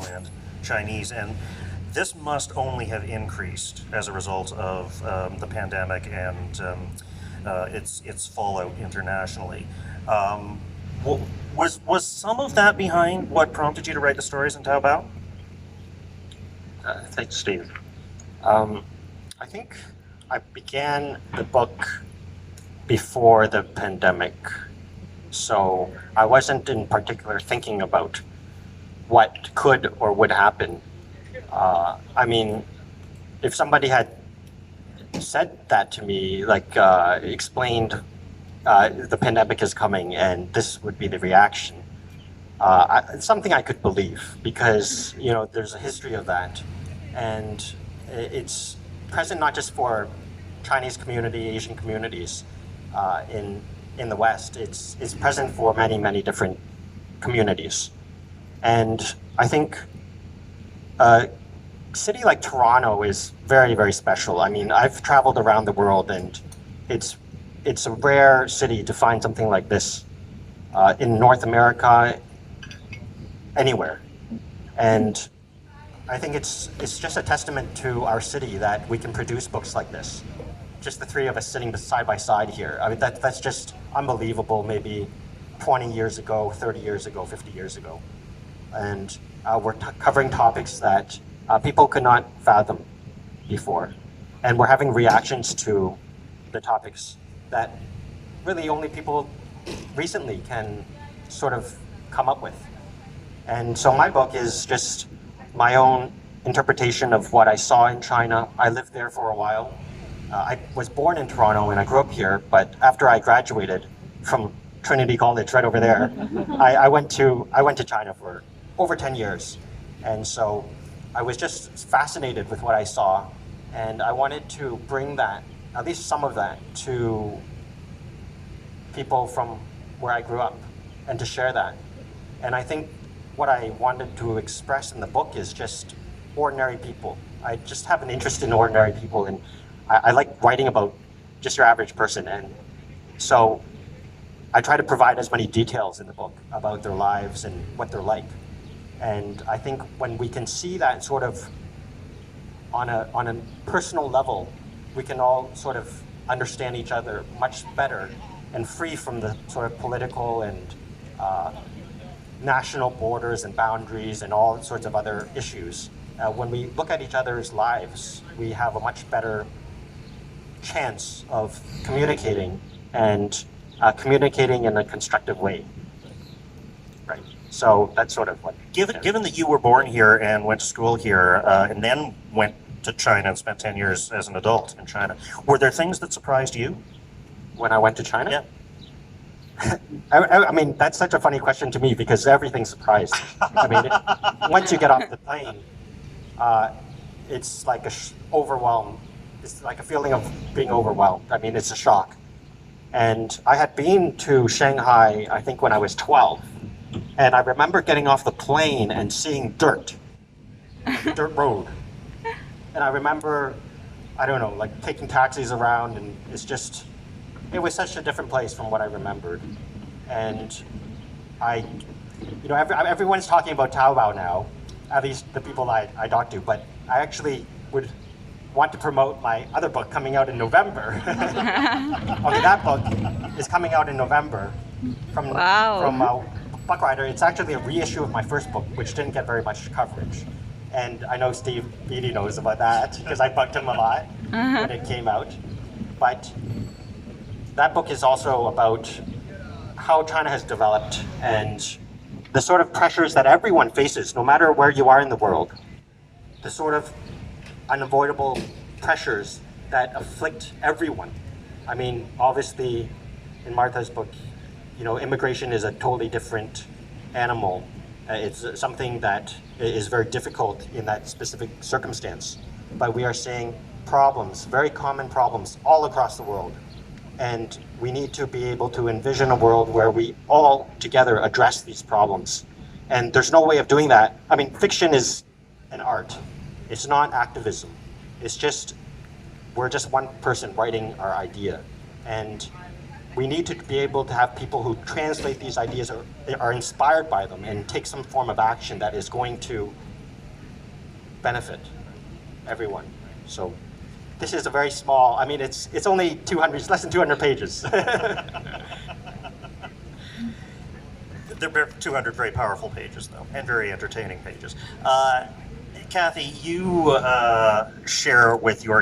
mainland Chinese, and this must only have increased as a result of the pandemic and its fallout internationally. Was some of that behind what prompted you to write the stories in Taobao? Thanks, Steve. I think I began the book before the pandemic, so I wasn't in particular thinking about what could or would happen. I mean, if somebody had said that to me, like explained the pandemic is coming and this would be the reaction, it's something I could believe because there's a history of that, and it's present not just for Chinese community, Asian communities in the West. It's present for many different communities, and I think a city like Toronto is very special. I mean, I've traveled around the world, and it's a rare city to find something like this in North America, anywhere. And I think it's just a testament to our city that we can produce books like this. Just the three of us sitting side by side here. I mean, that's just unbelievable. Maybe 20 years ago, 30 years ago, 50 years ago. And we're covering topics that people could not fathom before. And we're having reactions to the topics that really only people recently can sort of come up with. And so my book is just my own interpretation of what I saw in China. I lived there for a while. I was born in Toronto and I grew up here, but after I graduated from Trinity College right over there, I went to China for over 10 years. And so I was just fascinated with what I saw, and I wanted to bring that, at least some of that, to people from where I grew up and to share that. And I think what I wanted to express in the book is just ordinary people. I just have an interest in ordinary people, and I like writing about just your average person. And so I try to provide as many details in the book about their lives and what they're like. And I think when we can see that sort of on a personal level, we can all sort of understand each other much better and free from the sort of political and national borders and boundaries and all sorts of other issues. When we look at each other's lives, we have a much better chance of communicating and communicating in a constructive way. Right. So that's sort of what. Given that you were born here and went to school here, and then went to China and spent 10 years as an adult in China, were there things that surprised you? When I went to China? Yeah. I mean, that's such a funny question to me because everything surprised me. I mean, once you get off the plane, it's like overwhelmed. It's like a feeling of being overwhelmed. I mean, it's a shock. And I had been to Shanghai, I think, when I was 12. And I remember getting off the plane and seeing dirt, like a dirt road. And I remember, I don't know, like taking taxis around, and it was such a different place from what I remembered. And everyone's talking about Taobao now, at least the people I talk to, but I actually would want to promote my other book coming out in November. Okay, that book is coming out in November from Buck Rider. It's actually a reissue of my first book, which didn't get very much coverage. And I know Steve Beatty knows about that because I bugged him a lot when it came out. But that book is also about how China has developed and the sort of pressures that everyone faces, no matter where you are in the world. The sort of unavoidable pressures that afflict everyone. I mean, obviously, in Martha's book, immigration is a totally different animal. It's something that is very difficult in that specific circumstance. But we are seeing problems, very common problems, all across the world. And we need to be able to envision a world where we all together address these problems. And there's no way of doing that. I mean, fiction is an art. It's not activism. We're just one person writing our idea. And we need to be able to have people who translate these ideas or are inspired by them and take some form of action that is going to benefit everyone. So this is a very small, I mean, it's only 200, it's less than 200 pages. They're 200 very powerful pages, though, and very entertaining pages. Kathy, you share with your